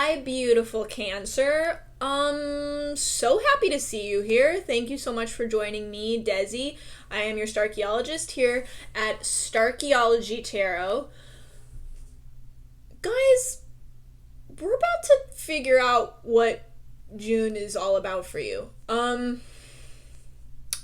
Hi, beautiful Cancer. So happy to see you here. Thank you so much for joining me, Desi. I am your Starchaeologist here at Starchaeology Tarot. Guys, we're about to figure out what June is all about for you.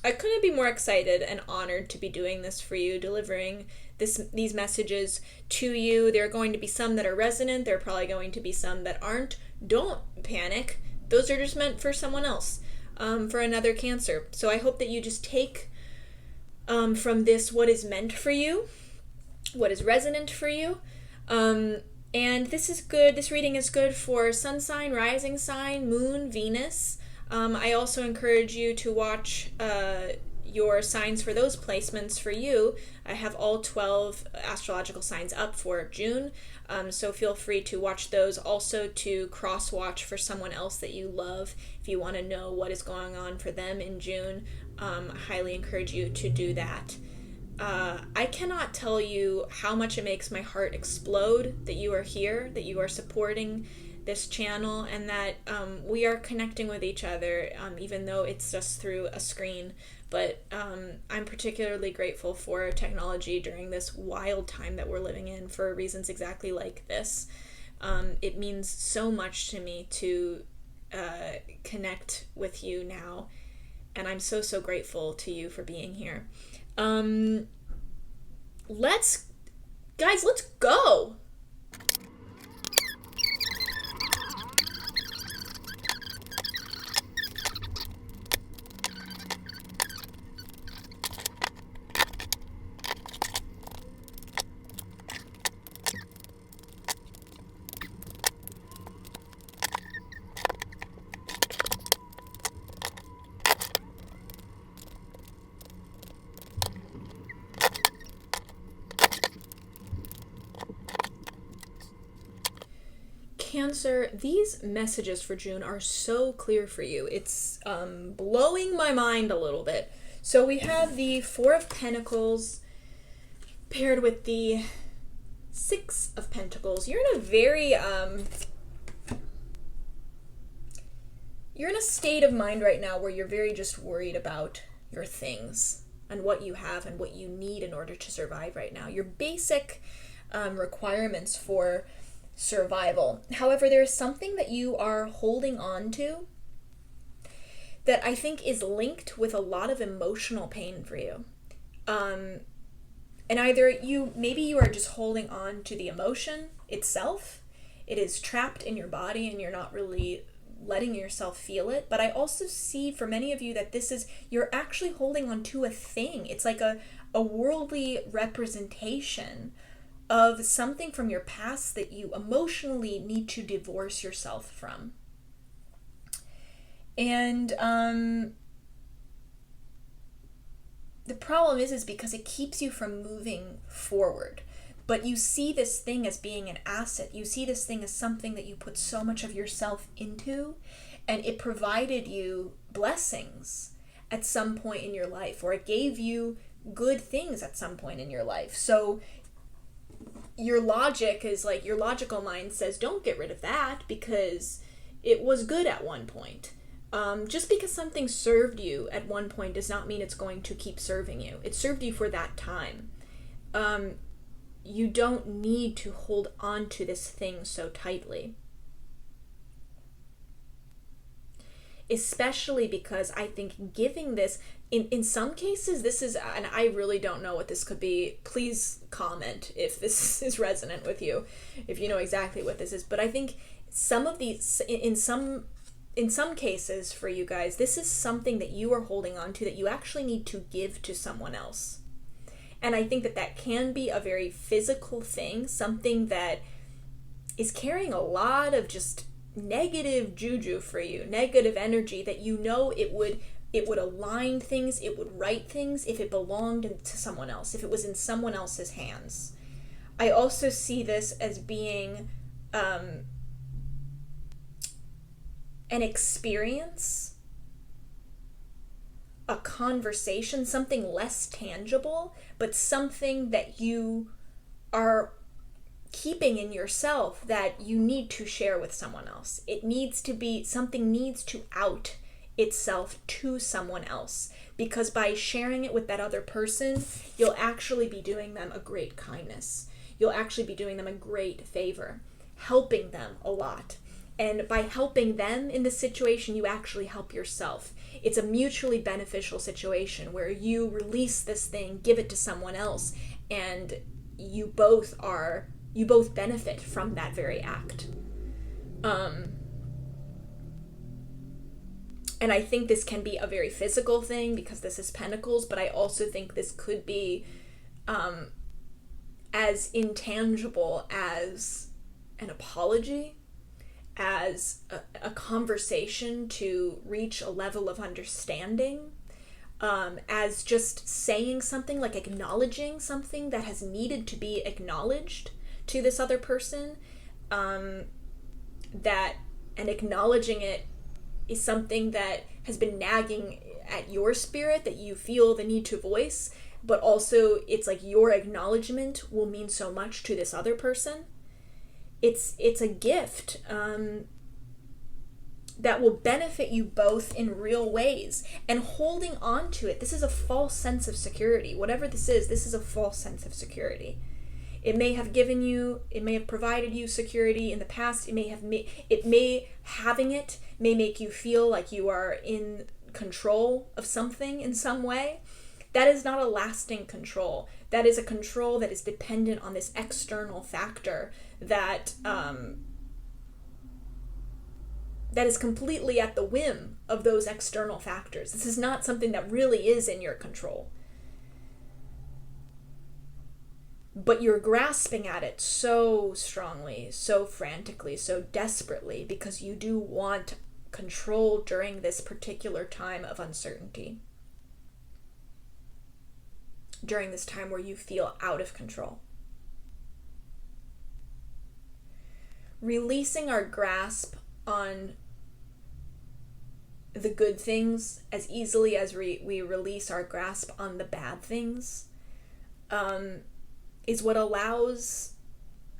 I couldn't be more excited and honored to be doing this for you, delivering these messages to you. There are going to be some that are resonant. There are probably going to be some that aren't. Don't panic. Those are just meant for someone else, for another Cancer. So I hope that you just take from this what is meant for you, what is resonant for you. And this is good. This reading is good for sun sign, rising sign, moon, Venus. I also encourage you to watch your signs for those placements for you. I have all 12 astrological signs up for June, so feel free to watch those. Also to cross-watch for someone else that you love. If you want to know what is going on for them in June, I highly encourage you to do that. I cannot tell you how much it makes my heart explode that you are here, that you are supporting this channel, and that we are connecting with each other, even though it's just through a screen. But I'm particularly grateful for technology during this wild time that we're living in for reasons exactly like this. It means so much to me to connect with you now, and I'm so grateful to you for being here. Let's go! Cancer, these messages for June are so clear for you. It's blowing my mind a little bit. So we have the Four of Pentacles paired with the Six of Pentacles. You're in a very you're in a state of mind right now where you're very just worried about your things and what you have and what you need in order to survive right now. Your basic requirements for survival. However, there is something that you are holding on to that I think is linked with a lot of emotional pain for you. And either maybe you are just holding on to the emotion itself. It is trapped in your body and you're not really letting yourself feel it. But I also see for many of you that you're actually holding on to a thing. It's like a worldly representation of something from your past that you emotionally need to divorce yourself from. And the problem is because it keeps you from moving forward. But you see this thing as being an asset. You see this thing as something that you put so much of yourself into, and it provided you blessings at some point in your life, or it gave you good things at some point in your life. So your logical mind says, don't get rid of that because it was good at one point. Just because something served you at one point does not mean it's going to keep serving you. It served you for that time. You don't need to hold on to this thing so tightly. Especially because I think giving this, in some cases, this is, and I really don't know what this could be. Please comment if this is resonant with you, if you know exactly what this is. But I think some of these, in some cases for you guys, this is something that you are holding on to that you actually need to give to someone else. And I think that can be a very physical thing, something that is carrying a lot of just negative juju for you, negative energy that it would align things, it would right things if it belonged to someone else, if it was in someone else's hands. I also see this as being an experience, a conversation, something less tangible, but something that you are keeping in yourself that you need to share with someone else. It needs to be, something needs to out itself to someone else, because by sharing it with that other person, you'll actually be doing them a great kindness. You'll actually be doing them a great favor, helping them a lot. And by helping them in this situation, you actually help yourself. It's a mutually beneficial situation where you release this thing, give it to someone else, and you both benefit from that very act. And I think this can be a very physical thing because this is Pentacles, but I also think this could be as intangible as an apology, as a conversation to reach a level of understanding, as just saying something, like acknowledging something that has needed to be acknowledged to this other person, and acknowledging it is something that has been nagging at your spirit that you feel the need to voice, but also it's like your acknowledgement will mean so much to this other person. It's a gift that will benefit you both in real ways. And holding on to it, this is a false sense of security. Whatever this is a false sense of security. It may have provided you security in the past. Having it may make you feel like you are in control of something in some way. That is not a lasting control. That is a control that is dependent on this external factor that is completely at the whim of those external factors. This is not something that really is in your control. But you're grasping at it so strongly, so frantically, so desperately, because you do want control during this particular time of uncertainty. During this time where you feel out of control. Releasing our grasp on the good things as easily as we release our grasp on the bad things is what allows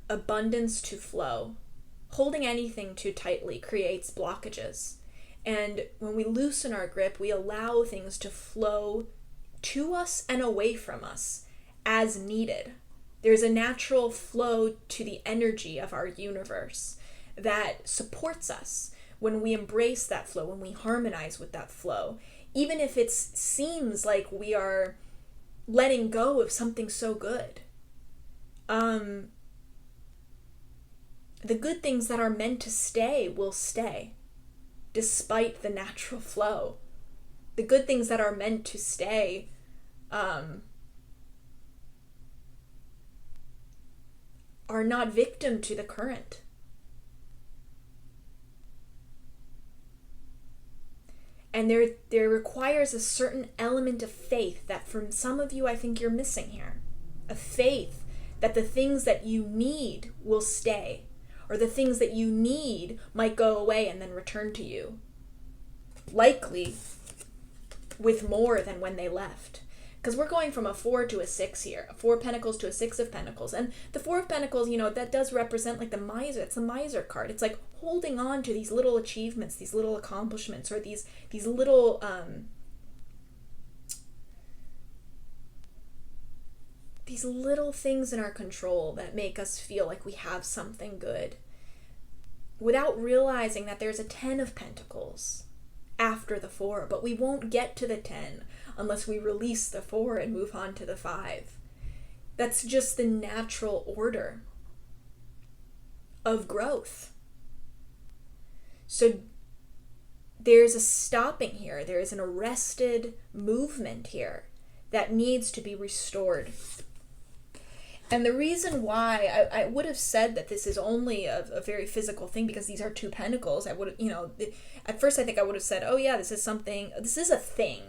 abundance to flow. Holding anything too tightly creates blockages. And when we loosen our grip, we allow things to flow to us and away from us as needed. There's a natural flow to the energy of our universe that supports us when we embrace that flow, when we harmonize with that flow. Even if it seems like we are letting go of something so good. The good things that are meant to stay will stay, despite the natural flow. The good things that are meant to stay are not victim to the current. And there requires a certain element of faith that from some of you I think you're missing here. A faith that the things that you need will stay, or the things that you need might go away and then return to you. Likely with more than when they left. Because we're going from a 4 to a 6 here. A 4 of Pentacles to a 6 of Pentacles. And the 4 of Pentacles, that does represent like the miser. It's the miser card. It's like holding on to these little achievements, these little accomplishments, or these little these little things in our control that make us feel like we have something good, without realizing that there's a 10 of Pentacles after the 4, but we won't get to the 10 unless we release the 4 and move on to the 5. That's just the natural order of growth. So there's a stopping here. There is an arrested movement here that needs to be restored. And the reason why I would have said that this is only a very physical thing, because these are 2 pentacles, I would have, at first I think I would have said, oh yeah, this is a thing.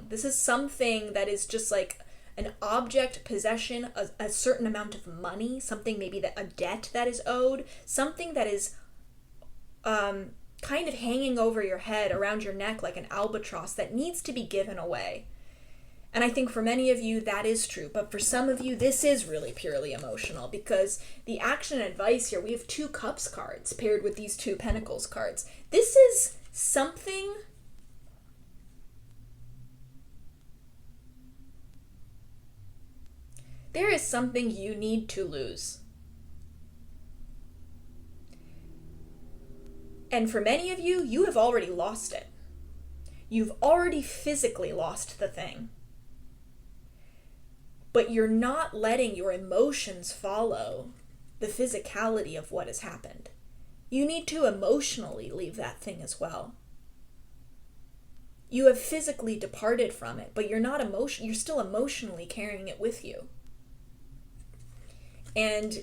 This is something that is just like an object, possession, a certain amount of money, something maybe that a debt that is owed, something that is kind of hanging over your head, around your neck like an albatross that needs to be given away. And I think for many of you that is true, but for some of you this is really purely emotional, because the action and advice here, we have 2 cups cards paired with these 2 pentacles cards. This is something there is something you need to lose. And for many of you, you have already lost it. You've already physically lost the thing. But you're not letting your emotions follow the physicality of what has happened. You need to emotionally leave that thing as well. You have physically departed from it, but you're still emotionally carrying it with you. And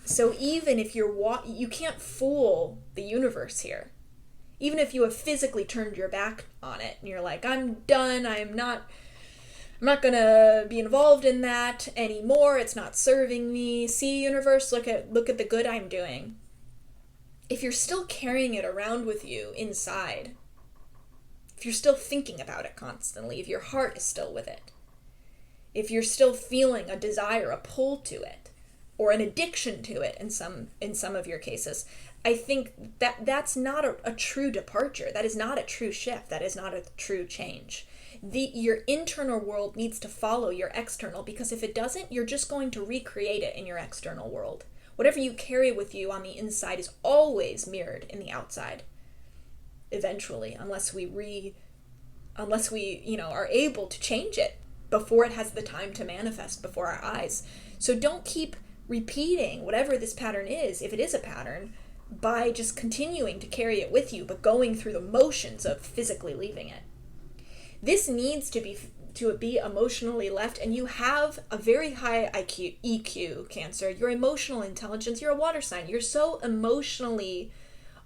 so even if you can't fool the universe here. Even if you have physically turned your back on it and you're like, I'm done, I'm not gonna be involved in that anymore, it's not serving me. See, universe, look at the good I'm doing. If you're still carrying it around with you inside, if you're still thinking about it constantly, if your heart is still with it, if you're still feeling a desire, a pull to it, or an addiction to it in some of your cases, I think that's not a true departure. That is not a true shift. That is not a true change. Your internal world needs to follow your external, because if it doesn't, you're just going to recreate it in your external world. Whatever you carry with you on the inside is always mirrored in the outside. Eventually, unless we are able to change it before it has the time to manifest before our eyes. So don't keep repeating whatever this pattern is, if it is a pattern, by just continuing to carry it with you, but going through the motions of physically leaving it. This needs to be emotionally left, and you have a very high EQ, Cancer. Your emotional intelligence, you're a water sign. You're so emotionally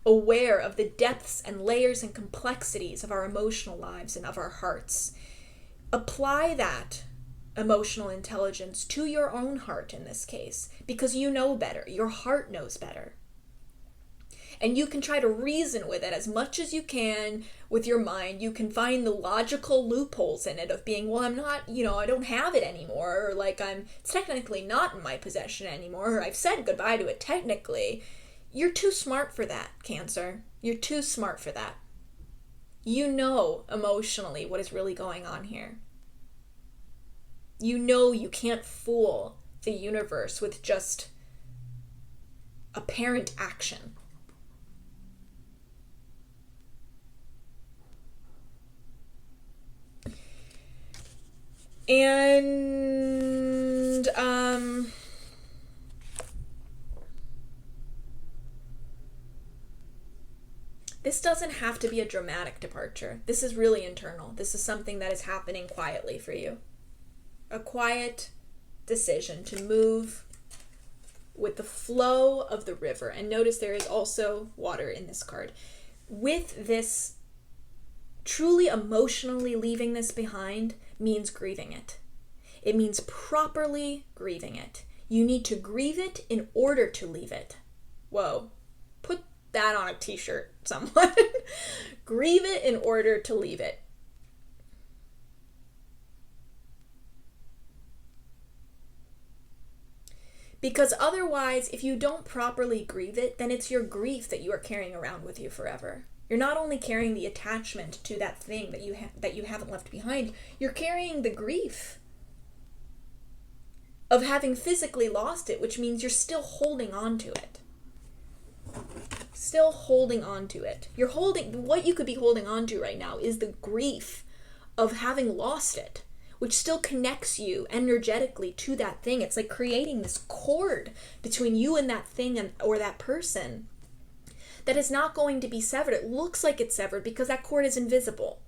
aware of the depths and layers and complexities of our emotional lives and of our hearts. Apply that emotional intelligence to your own heart in this case, because you know better. Your heart knows better. And you can try to reason with it as much as you can with your mind. You can find the logical loopholes in it of being, well, I'm not, I don't have it anymore, or like it's technically not in my possession anymore, or I've said goodbye to it technically. You're too smart for that, Cancer. You're too smart for that. You know emotionally what is really going on here. You know you can't fool the universe with just apparent action. And this doesn't have to be a dramatic departure. This is really internal. This is something that is happening quietly for you. A quiet decision to move with the flow of the river. And notice there is also water in this card. With this, truly emotionally leaving this behind means grieving it. It means properly grieving it. You need to grieve it in order to leave it. Whoa. Put that on a t-shirt, someone. Grieve it in order to leave it. Because otherwise, if you don't properly grieve it, then it's your grief that you are carrying around with you forever. You're not only carrying the attachment to that thing that you haven't left behind, you're carrying the grief of having physically lost it, which means you're still holding on to it. Still holding on to it. What you could be holding on to right now is the grief of having lost it, which still connects you energetically to that thing. It's like creating this cord between you and that thing or that person that is not going to be severed. It looks like it's severed because that cord is invisible,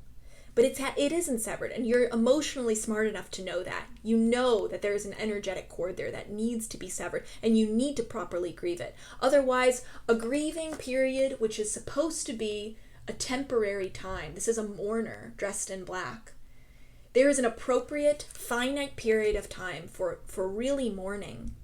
but it isn't severed, and you're emotionally smart enough to know that. You know that there is an energetic cord there that needs to be severed, and you need to properly grieve it. Otherwise, a grieving period, which is supposed to be a temporary time, this is a mourner dressed in black. There is an appropriate, finite period of time for really mourning.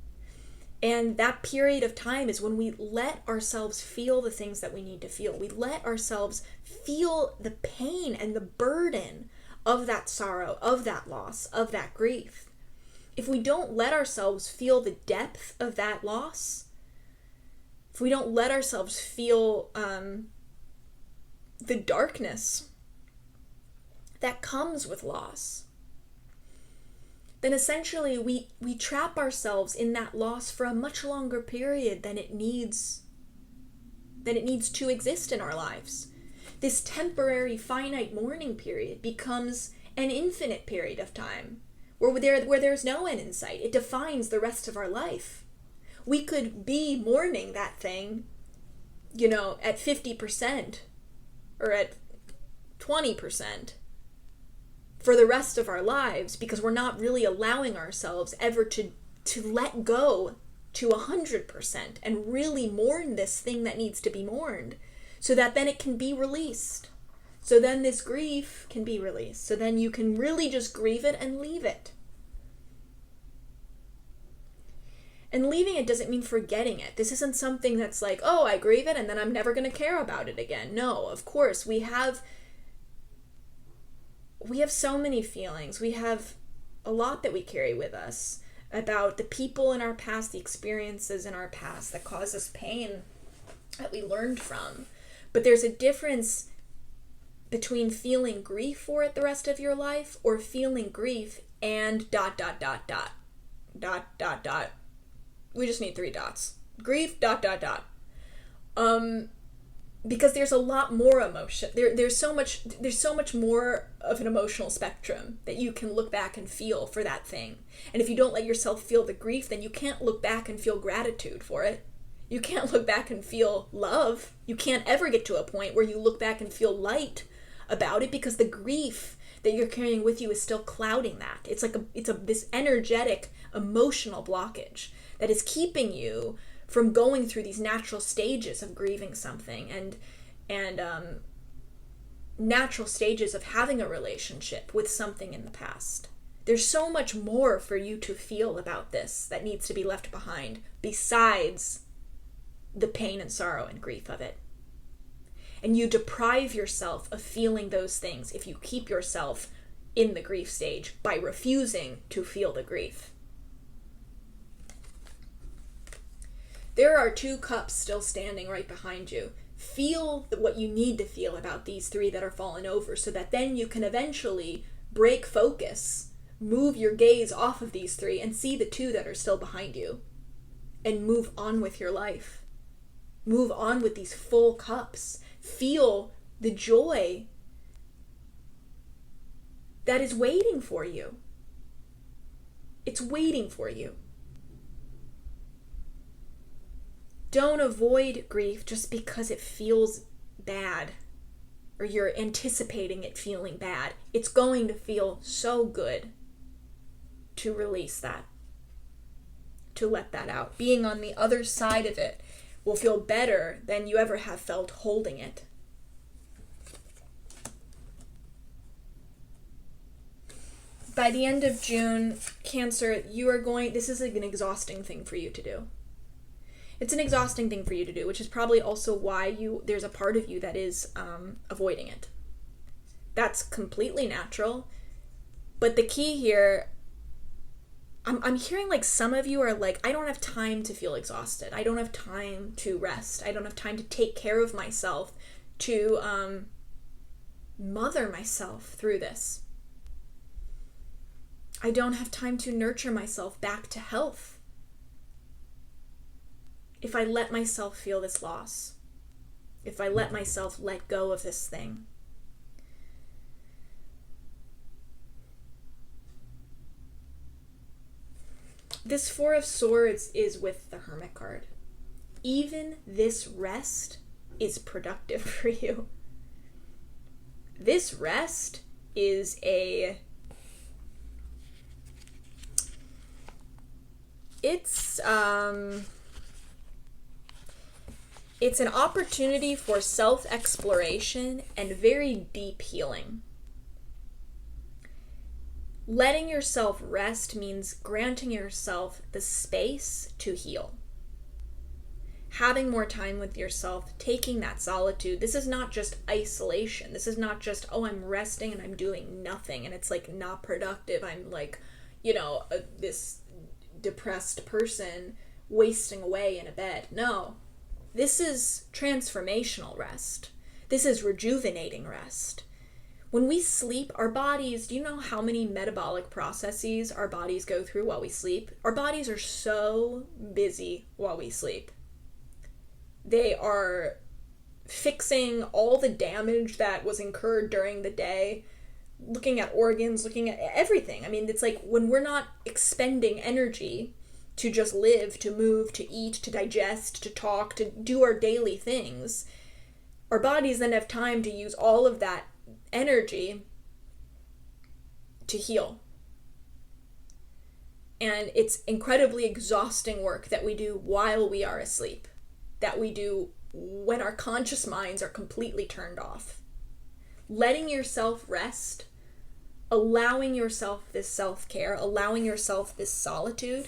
And that period of time is when we let ourselves feel the things that we need to feel. We let ourselves feel the pain and the burden of that sorrow, of that loss, of that grief, if we don't let ourselves feel the depth of that loss, if we don't let ourselves feel the darkness that comes with loss, then essentially we trap ourselves in that loss for a much longer period than it needs to exist in our lives. This temporary finite mourning period becomes an infinite period of time where there's no end in sight. It defines the rest of our life. We could be mourning that thing, at 50% or at 20% for the rest of our lives, because we're not really allowing ourselves ever to let go to 100% and really mourn this thing that needs to be mourned, so that then it can be released. So then this grief can be released. So then you can really just grieve it and leave it. And leaving it doesn't mean forgetting it. This isn't something that's like, oh, I grieve it and then I'm never going to care about it again. No, of course, we have so many feelings. We have a lot that we carry with us about the people in our past, the experiences in our past that cause us pain that we learned from. But there's a difference between feeling grief for it the rest of your life or feeling grief and ... We just need 3 dots. Grief ... Because there's a lot more emotion. There's so much more of an emotional spectrum that you can look back and feel for that thing. And if you don't let yourself feel the grief, then you can't look back and feel gratitude for it. You can't look back and feel love. You can't ever get to a point where you look back and feel light about it, because the grief that you're carrying with you is still clouding that. It's like this energetic, emotional blockage that is keeping you from going through these natural stages of grieving something and natural stages of having a relationship with something in the past. There's so much more for you to feel about this that needs to be left behind besides the pain and sorrow and grief of it. And you deprive yourself of feeling those things if you keep yourself in the grief stage by refusing to feel the grief. There are 2 cups still standing right behind you. Feel what you need to feel about these 3 that are fallen over, so that then you can eventually break focus, move your gaze off of these 3 and see the 2 that are still behind you, and move on with your life. Move on with these full cups. Feel the joy that is waiting for you. It's waiting for you. Don't avoid grief just because it feels bad or you're anticipating it feeling bad. It's going to feel so good to release that, to let that out. Being on the other side of it will feel better than you ever have felt holding it. By the end of June, Cancer, this is an exhausting thing for you to do. It's an exhausting thing for you to do, which is probably also why there's a part of you that is avoiding it. That's completely natural. But the key here, I'm hearing like some of you are like, I don't have time to feel exhausted. I don't have time to rest. I don't have time to take care of myself, to mother myself through this. I don't have time to nurture myself back to health if I let myself feel this loss, if I let myself let go of this thing. This 4 of Swords is with the Hermit card. Even this rest is productive for you. This rest is it's an opportunity for self-exploration and very deep healing. Letting yourself rest means granting yourself the space to heal. having more time with yourself, taking that solitude. This is not just isolation. This is not just, oh, I'm resting and I'm doing nothing and it's like not productive. I'm like, this depressed person wasting away in a bed. No, this is transformational rest. This is rejuvenating rest. When we sleep, our bodies, do you know how many metabolic processes our bodies go through while we sleep? Our bodies are so busy while we sleep. They are fixing all the damage that was incurred during the day, looking at organs, looking at everything. I mean, it's like when we're not expending energy to just live, to move, to eat, to digest, to talk, to do our daily things, our bodies then have time to use all of that energy to heal. And it's incredibly exhausting work that we do while we are asleep, that we do when our conscious minds are completely turned off. Letting yourself rest, allowing yourself this self-care, allowing yourself this solitude,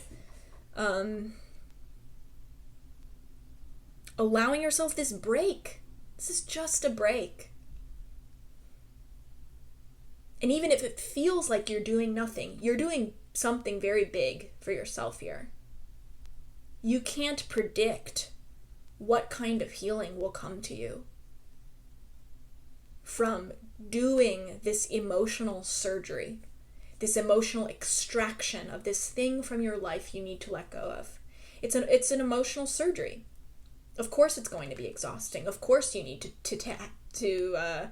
allowing yourself this break. This is just a break. And even if it feels like you're doing nothing, you're doing something very big for yourself here. You can't predict what kind of healing will come to you from doing this emotional surgery, this emotional extraction of this thing from your life you need to let go of. It's an emotional surgery. Of course it's going to be exhausting. Of course you need to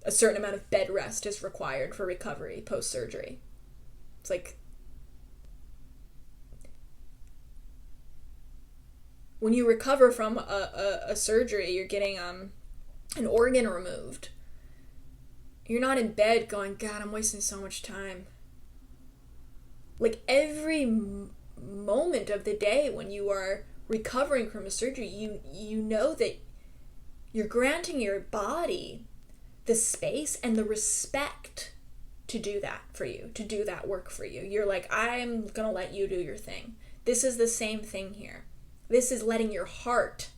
a certain amount of bed rest is required for recovery post-surgery. It's like when you recover from a surgery, you're getting an organ removed. You're not in bed going, God, I'm wasting so much time. Like every moment of the day when you are recovering from a surgery, you know that you're granting your body the space and the respect to do that for you, to do that work for you. You're like, I'm gonna let you do your thing. This is the same thing here. This is letting your heart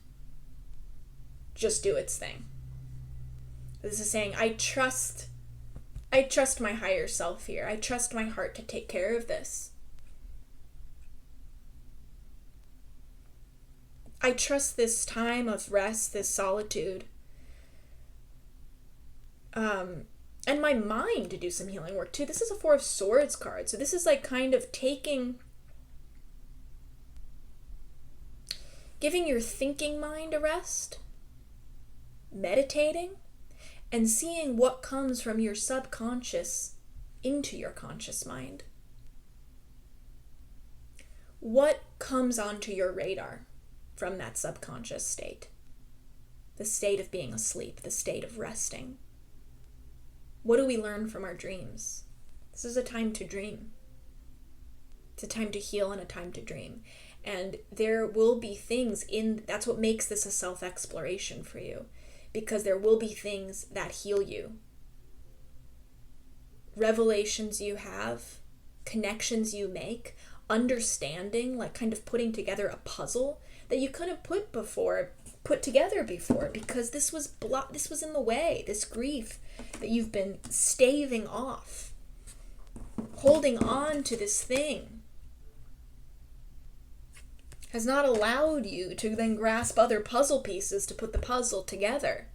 just do its thing. This is saying, I trust my higher self here. I trust my heart to take care of this. I trust this time of rest, this solitude, and my mind to do some healing work too. This is a Four of Swords card. So this is like kind of giving your thinking mind a rest, meditating, and seeing what comes from your subconscious into your conscious mind. What comes onto your radar from that subconscious state? The state of being asleep, the state of resting. What do we learn from our dreams? This is a time to dream. It's a time to heal and a time to dream. And there will be things that's what makes this a self-exploration for you, because there will be things that heal you. Revelations you have, connections you make, understanding, like kind of putting together a puzzle that you couldn't put together before because this was in the way, this grief that you've been staving off, holding on to this thing has not allowed you to then grasp other puzzle pieces to put the puzzle together.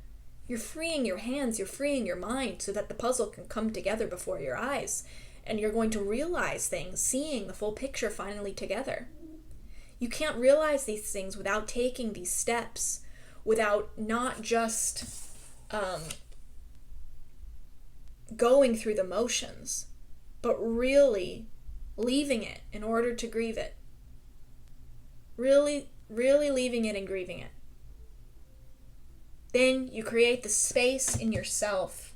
You're freeing your hands, you're freeing your mind so that the puzzle can come together before your eyes, and you're going to realize things, seeing the full picture finally together. You can't realize these things without taking these steps, without not just going through the motions, but really leaving it in order to grieve it. Really, really leaving it and grieving it. Then you create the space in yourself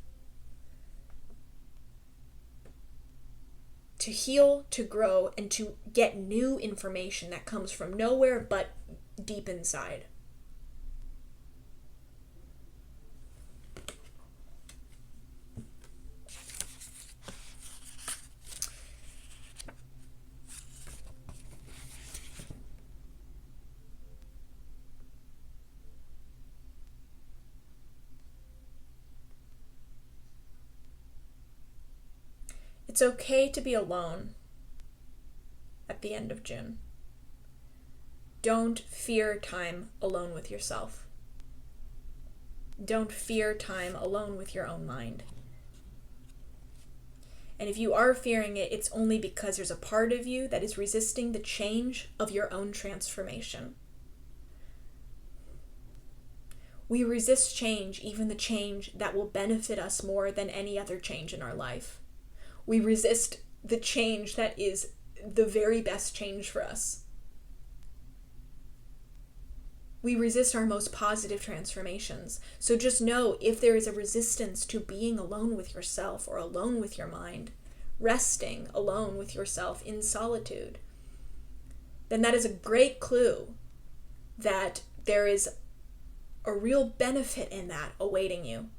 to heal, to grow, and to get new information that comes from nowhere but deep inside. It's okay to be alone at the end of June. Don't fear time alone with yourself. Don't fear time alone with your own mind. And if you are fearing it, it's only because there's a part of you that is resisting the change of your own transformation. We resist change, even the change that will benefit us more than any other change in our life. We resist the change that is the very best change for us. We resist our most positive transformations. So just know, if there is a resistance to being alone with yourself or alone with your mind, resting alone with yourself in solitude, then that is a great clue that there is a real benefit in that awaiting you.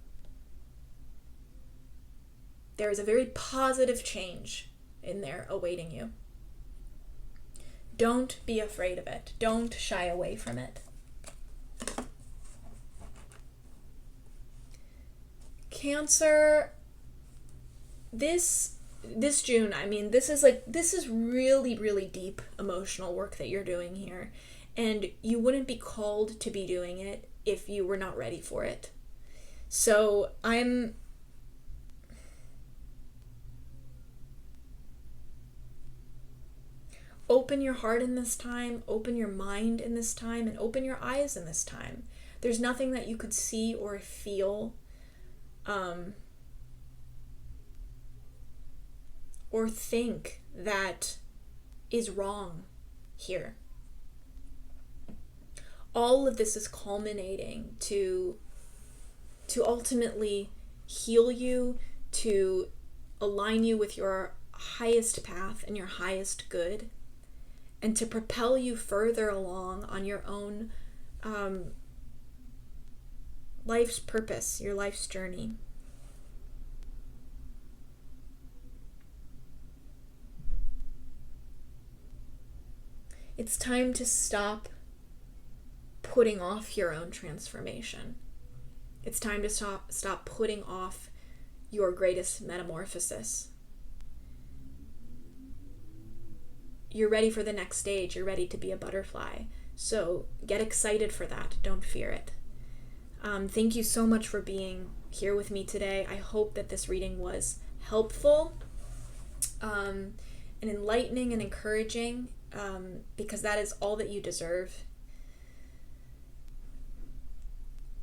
There is a very positive change in there awaiting you. Don't be afraid of it. Don't shy away from it. Cancer, this June, this is really, really deep emotional work that you're doing here. And you wouldn't be called to be doing it if you were not ready for it. So open your heart in this time, open your mind in this time, and open your eyes in this time. There's nothing that you could see or feel or think that is wrong here. All of this is culminating to ultimately heal you, to align you with your highest path and your highest good, and to propel you further along on your own life's purpose, your life's journey. It's time to stop putting off your own transformation. It's time to stop putting off your greatest metamorphosis. You're ready for the next stage. You're ready to be a butterfly. So get excited for that. Don't fear it. Thank you so much for being here with me today. I hope that this reading was helpful and enlightening and encouraging, because that is all that you deserve.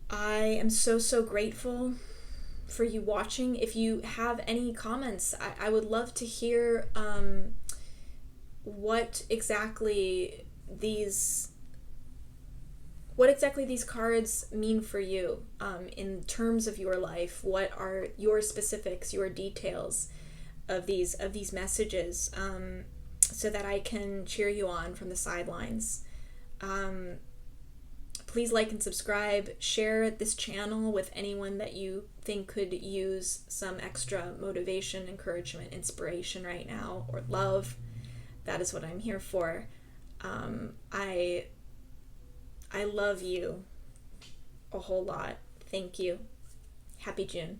I am so grateful for you watching. If you have any comments, I would love to hear what exactly these cards mean for you in terms of your life. What are your specifics, your details of these messages, so that I can cheer you on from the sidelines. Please like and subscribe. Share this channel with anyone that you think could use some extra motivation, encouragement, inspiration right now, or love. That is what I'm here for. I love you a whole lot. Thank you. Happy June.